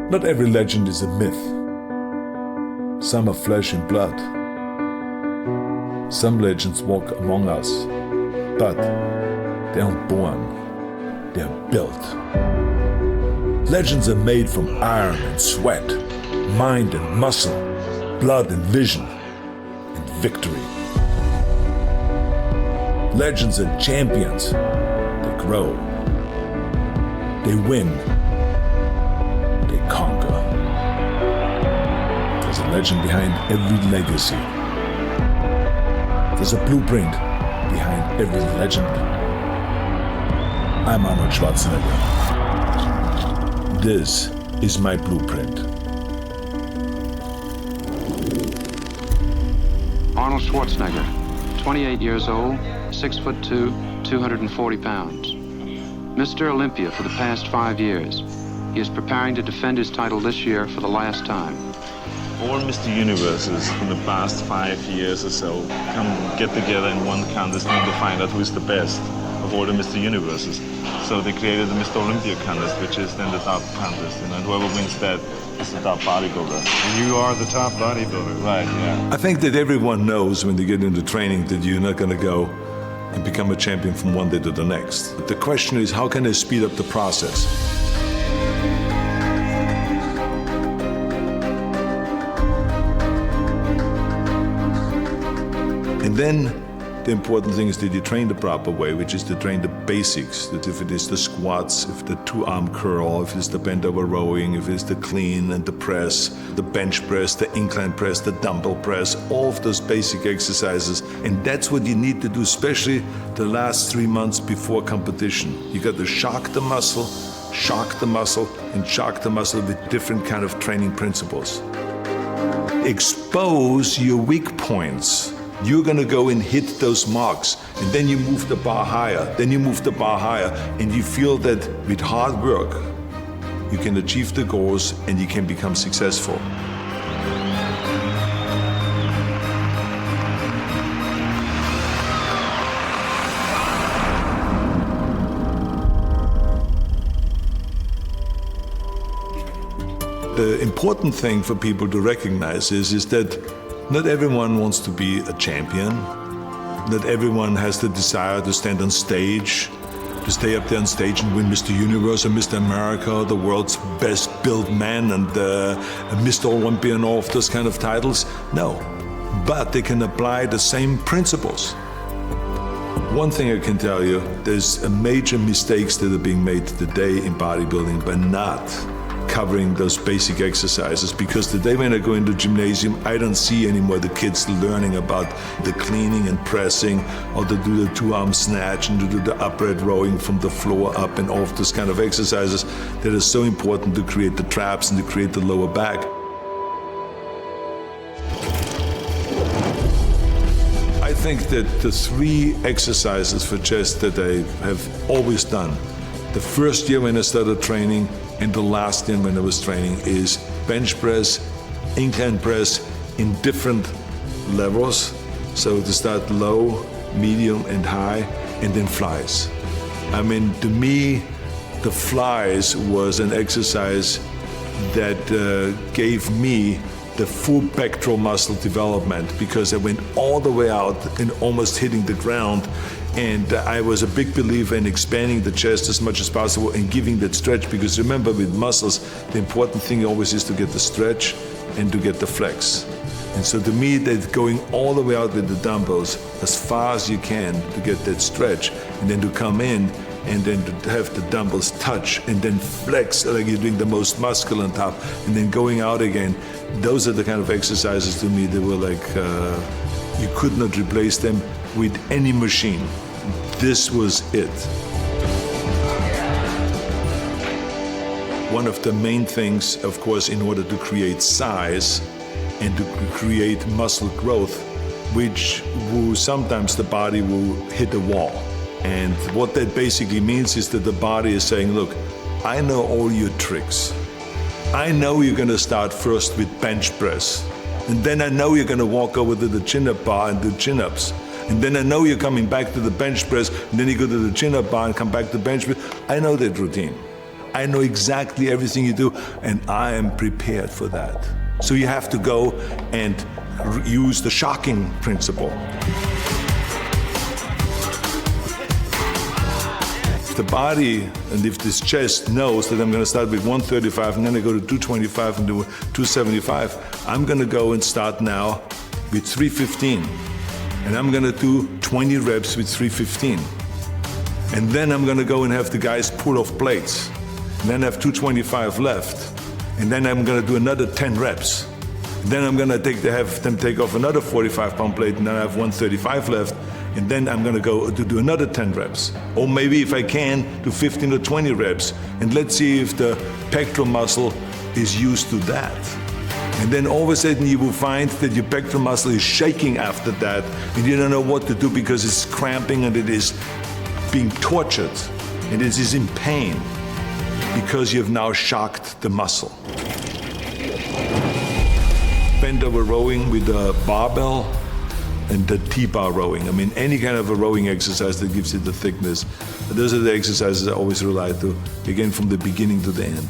Not every legend is a myth. Some are flesh and blood. Some legends walk among us, but they aren't born, they are built. Legends are made from iron and sweat, mind and muscle, blood and vision, and victory. Legends are champions. They grow. They win. They conquer. There's a legend behind every legacy. There's a blueprint behind every legend. I'm Arnold Schwarzenegger. This is my blueprint. Arnold Schwarzenegger, 28 years old, 6'2", 240 pounds. Mr. Olympia for the past 5 years. He is preparing to defend his title this year for the last time. All Mr. Universes in the past 5 years or so come get together in one contest and to find out who is the best of all the Mr. Universes. So they created the Mr. Olympia contest, which is then the top contest, and whoever wins that is the top bodybuilder. And you are the top bodybuilder. Right, yeah. I think that everyone knows when they get into training that you're not going to go and become a champion from one day to the next. The question is, how can they speed up the process? And then the important thing is that you train the proper way, which is to train the basics. That if it is the squats, if the two-arm curl, if it's the bent over rowing, if it's the clean and the press, the bench press, the incline press, the dumbbell press, all of those basic exercises. And that's what you need to do, especially the last 3 months before competition. You got to shock the muscle, and shock the muscle with different kind of training principles. Expose your weak points. You're gonna go and hit those marks, and then you move the bar higher, and you feel that with hard work, you can achieve the goals and you can become successful. The important thing for people to recognize is that not everyone wants to be a champion. Not everyone has the desire to stand on stage, to stay up there on stage and win Mr. Universe or Mr. America, the world's best built man and Mr. Olympia and all of those kind of titles. No, but they can apply the same principles. One thing I can tell you, there's major mistakes that are being made today in bodybuilding by not covering those basic exercises, because the day when I go into the gymnasium, I don't see anymore the kids learning about the cleaning and pressing, or to do the two-arm snatch and to do the upright rowing from the floor up and all of those kind of exercises that are so important to create the traps and to create the lower back. I think that the 3 exercises for chest that I have always done, the first year when I started training and the last year when I was training, is bench press, incline press in different levels. So to start low, medium and high, and then flies. I mean, to me, the flies was an exercise that gave me the full pectoral muscle development, because I went all the way out and almost hitting the ground. And I was a big believer in expanding the chest as much as possible and giving that stretch, because remember, with muscles, the important thing always is to get the stretch and to get the flex. And so to me, that going all the way out with the dumbbells as far as you can to get that stretch, and then to come in and then to have the dumbbells touch and then flex like you're doing the most muscle on top, and then going out again. Those are the kind of exercises to me that were like, you could not replace them with any machine. This was it. One of the main things, of course, in order to create size and to create muscle growth, which sometimes the body will hit a wall. And what that basically means is that the body is saying, look, I know all your tricks. I know you're gonna start first with bench press. And then I know you're gonna walk over to the chin-up bar and do chin-ups. And then I know you're coming back to the bench press, and then you go to the chin-up bar and come back to bench press. I know that routine. I know exactly everything you do, and I am prepared for that. So you have to go and use the shocking principle. If the body and if this chest knows that I'm going to start with 135 and then I go to 225 and do 275, I'm going to go and start now with 315. And I'm going to do 20 reps with 315. And then I'm going to go and have the guys pull off plates. And then I have 225 left. And then I'm going to do another 10 reps. And then I'm going to have them take off another 45-pound plate, and then I have 135 left. And then I'm going to go to do another 10 reps. Or maybe if I can, do 15 or 20 reps. And let's see if the pectoral muscle is used to that. And then all of a sudden you will find that your pectoral muscle is shaking after that, and you don't know what to do because it's cramping and it is being tortured, and it is in pain because you've now shocked the muscle. Bent over rowing with a barbell and the T-bar rowing. I mean, any kind of a rowing exercise that gives you the thickness. Those are the exercises I always rely to, again, from the beginning to the end.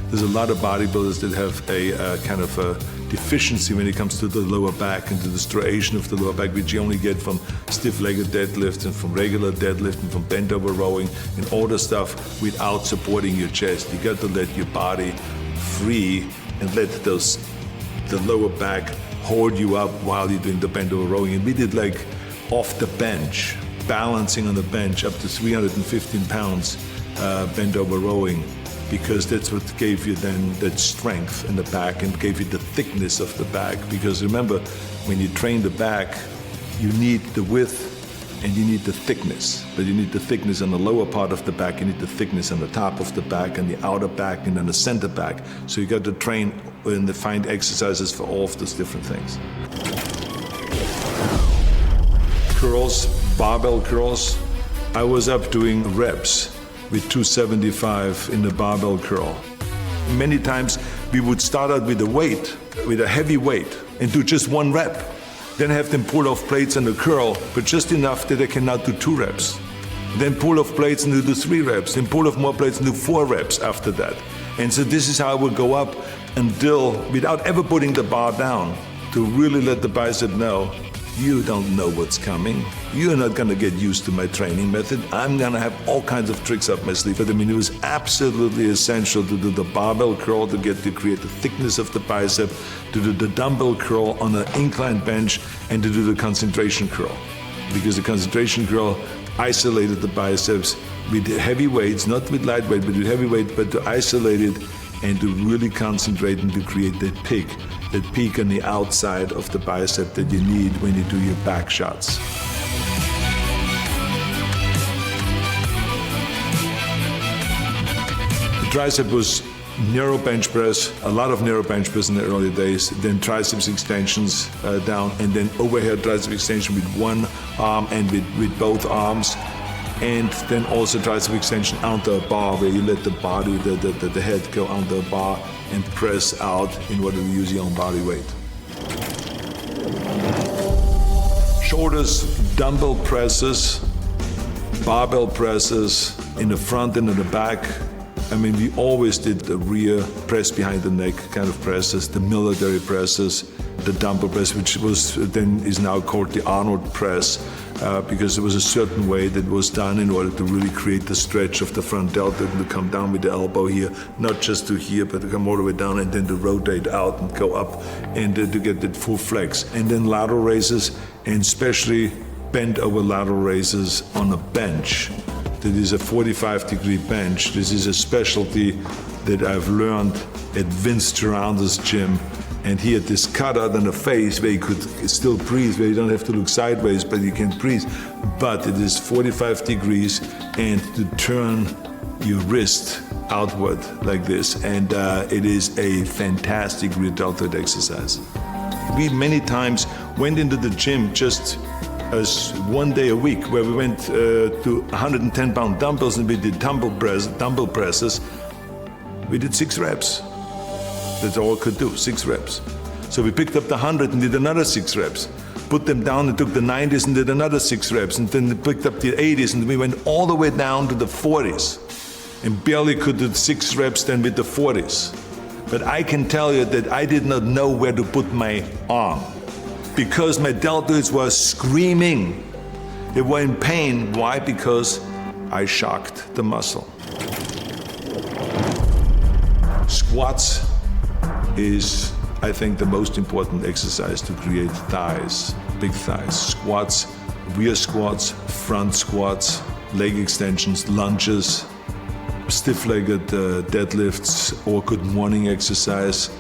There's a lot of bodybuilders that have a kind of a deficiency when it comes to the lower back and to the striation of the lower back, which you only get from stiff-legged deadlifts and from regular deadlift and from bent over rowing and all the stuff without supporting your chest. You got to let your body free and let the lower back hold you up while you're doing the bent over rowing. And we did like off the bench, balancing on the bench up to 315 pounds bent over rowing, because that's what gave you then that strength in the back and gave you the thickness of the back. Because remember, when you train the back, you need the width and you need the thickness. But you need the thickness on the lower part of the back, you need the thickness on the top of the back and the outer back and then the center back. So you got to train and find exercises for all of those different things. Curls, barbell curls. I was up doing reps with 275 in the barbell curl. Many times we would start out with a heavy weight, and do just one rep. Then have them pull off plates on the curl, but just enough that they can now do 2 reps. Then pull off plates and do 3 reps. Then pull off more plates and do 4 reps after that. And so this is how I would go up until, without ever putting the bar down, to really let the bicep know, you don't know what's coming. You're not going to get used to my training method. I'm going to have all kinds of tricks up my sleeve. But I mean, it was absolutely essential to do the barbell curl to create the thickness of the bicep, to do the dumbbell curl on an inclined bench, and to do the concentration curl. Because the concentration curl isolated the biceps with heavy weights, not with light weight, but with heavy weight, but to isolate it and to really concentrate and to create that peak on the outside of the bicep that you need when you do your back shots. The tricep was narrow bench press, a lot of narrow bench press in the early days, then triceps extensions down, and then overhead tricep extension with one arm and with both arms. And then also tricep extension onto a bar, where you let the body, the head go onto a bar and press out in order to use your own body weight. Shoulders, dumbbell presses, barbell presses in the front and in the back. I mean, we always did the rear press behind the neck kind of presses, the military presses, the dumbbell press, which is now called the Arnold press, because there was a certain way that was done in order to really create the stretch of the front delta, to come down with the elbow here, not just to here, but to come all the way down and then to rotate out and go up and to get that full flex. And then lateral raises, and especially bent over lateral raises on a bench. That is a 45-degree bench. This is a specialty that I've learned at Vince Gironda's gym. And he had this cutout on the face where you could still breathe, where you don't have to look sideways, but you can breathe. But it is 45 degrees, and to turn your wrist outward like this. And it is a fantastic deltoid exercise. We many times went into the gym just as one day a week, where we went to 110-pound dumbbells and we did dumbbell presses. We did 6 reps. That's all I could do, 6 reps. So we picked up the 100 and did another 6 reps. Put them down and took the 90s and did another 6 reps. And then we picked up the 80s and we went all the way down to the 40s. and barely could do 6 reps then with the 40s. But I can tell you that I did not know where to put my arm because my deltoids were screaming. They were in pain. Why? Because I shocked the muscle. Squats is, I think, the most important exercise to create thighs, big thighs. Squats, rear squats, front squats, leg extensions, lunges, stiff-legged deadlifts, or good morning exercise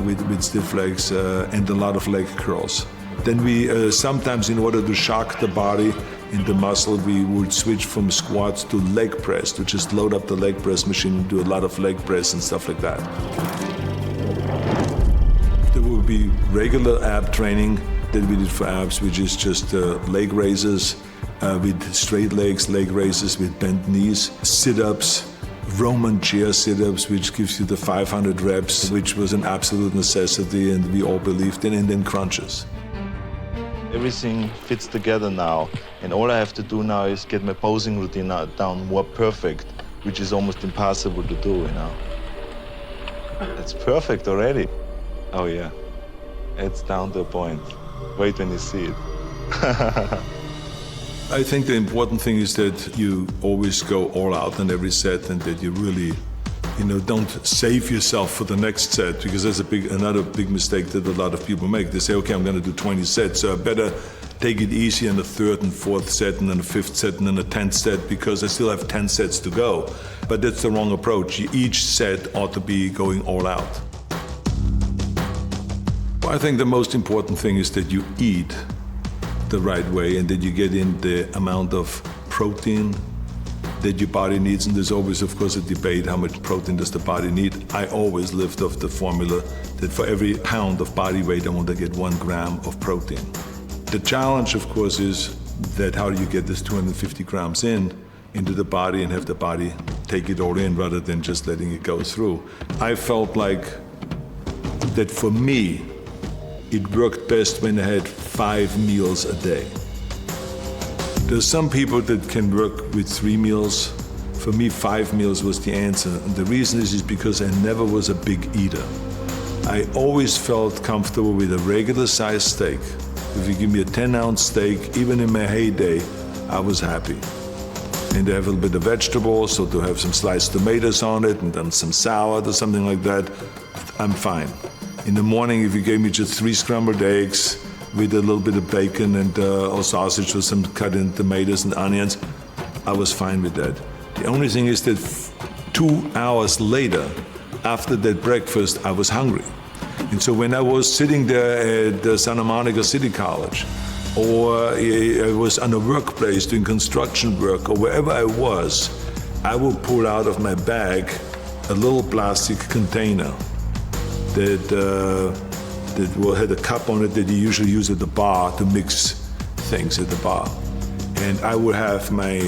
with stiff legs, and a lot of leg curls. Then we sometimes, in order to shock the body in the muscle, we would switch from squats to leg press, to just load up the leg press machine and do a lot of leg press and stuff like that. There would be regular ab training that we did for abs, which is just leg raises with straight legs, leg raises with bent knees, sit-ups, Roman chair sit-ups, which gives you the 500 reps, which was an absolute necessity and we all believed in, and then crunches. Everything fits together now, and all I have to do now is get my posing routine down more perfect, which is almost impossible to do, you know. It's perfect already. Oh yeah, it's down to a point. Wait when you see it. I think the important thing is that you always go all out in every set, and that you really, don't save yourself for the next set, because that's another big mistake that a lot of people make. They say, okay, I'm going to do 20 sets, so I better take it easy in the 3rd and 4th set, and then the 5th set, and then the 10th set, because I still have 10 sets to go. But that's the wrong approach. Each set ought to be going all out. I think the most important thing is that you eat the right way and that you get in the amount of protein that your body needs. And there's always, of course, a debate, how much protein does the body need? I always lived off the formula that for every pound of body weight, I want to get 1 gram of protein. The challenge, of course, is that how do you get this 250 grams into the body and have the body take it all in rather than just letting it go through. I felt like that for me, it worked best when I had 5 meals a day. There's some people that can work with 3 meals. For me, 5 meals was the answer. And the reason is because I never was a big eater. I always felt comfortable with a regular sized steak. If you give me a 10-ounce steak, even in my heyday, I was happy. And to have a little bit of vegetables, so to have some sliced tomatoes on it and then some salad or something like that, I'm fine. In the morning, if you gave me just 3 scrambled eggs with a little bit of bacon and or sausage with some cut in tomatoes and onions, I was fine with that. The only thing is that 2 hours later, after that breakfast, I was hungry. And so when I was sitting there at Santa Monica City College, or I was on a workplace doing construction work, or wherever I was, I would pull out of my bag a little plastic container that had a cup on it that you usually use at the bar to mix things at the bar. And I would have my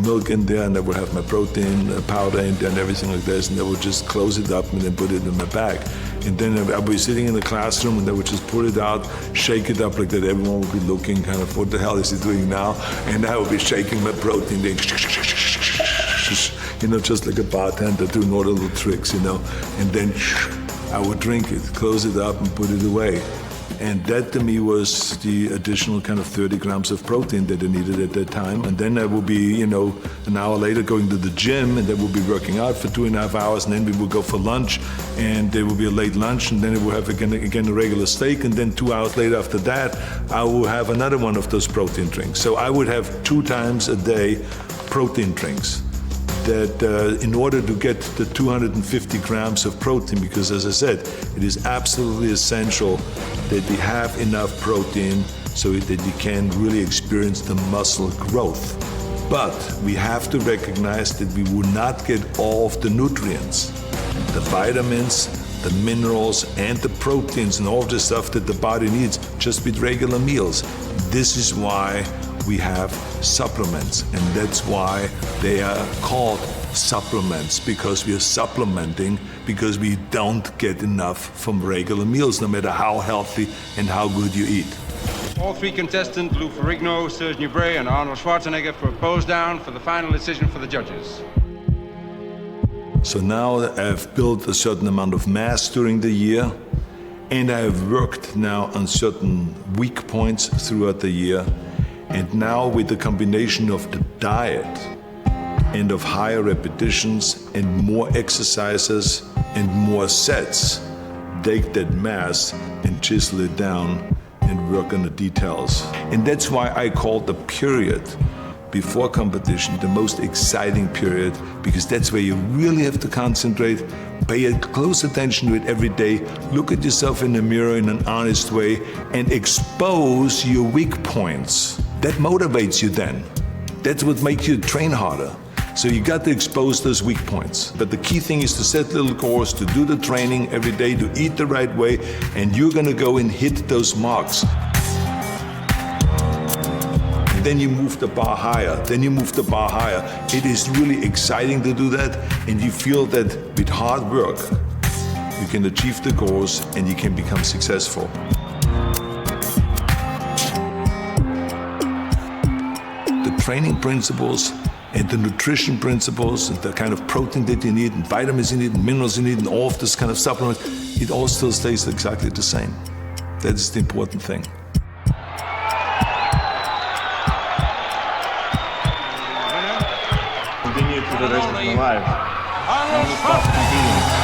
milk in there, and I would have my protein powder in there and everything like this, and I would just close it up and then put it in my bag. And then I would be sitting in the classroom and I would just pull it out, shake it up like that. Everyone would be looking kind of, what the hell is he doing now? And I would be shaking my protein, then just like a bartender doing all the little tricks, and then I would drink it, close it up and put it away. And that to me was the additional kind of 30 grams of protein that I needed at that time. And then I would be, an hour later going to the gym, and then we'll be working out for 2.5 hours, and then we would go for lunch, and there will be a late lunch, and then we will have again a regular steak, and then 2 hours later after that, I will have another one of those protein drinks. So I would have 2 times a day protein drinks. That in order to get the 250 grams of protein, because as I said, it is absolutely essential that we have enough protein so that you can really experience the muscle growth. But we have to recognize that we will not get all of the nutrients, the vitamins, the minerals, and the proteins, and all of the stuff that the body needs just with regular meals. This is why we have supplements, and that's why they are called supplements, because we are supplementing because we don't get enough from regular meals, no matter how healthy and how good you eat. All 3 contestants, Lou Ferrigno, Serge Nubret, and Arnold Schwarzenegger, for a pose down for the final decision for the judges. So now I've built a certain amount of mass during the year, and I have worked now on certain weak points throughout the year. And now with the combination of the diet and of higher repetitions and more exercises and more sets, take that mass and chisel it down and work on the details. And that's why I call the period before competition the most exciting period, because that's where you really have to concentrate, pay close attention to it every day, look at yourself in the mirror in an honest way, and expose your weak points. That motivates you then. That's what makes you train harder. So you got to expose those weak points. But the key thing is to set little goals, to do the training every day, to eat the right way, and you're gonna go and hit those marks. And then you move the bar higher, then you move the bar higher. It is really exciting to do that, and you feel that with hard work, you can achieve the goals and you can become successful. The training principles and the nutrition principles and the kind of protein that you need and vitamins you need and minerals you need and all of this kind of supplements, it all still stays exactly the same. That is the important thing. Continue for the rest of my life. I want to stop competing.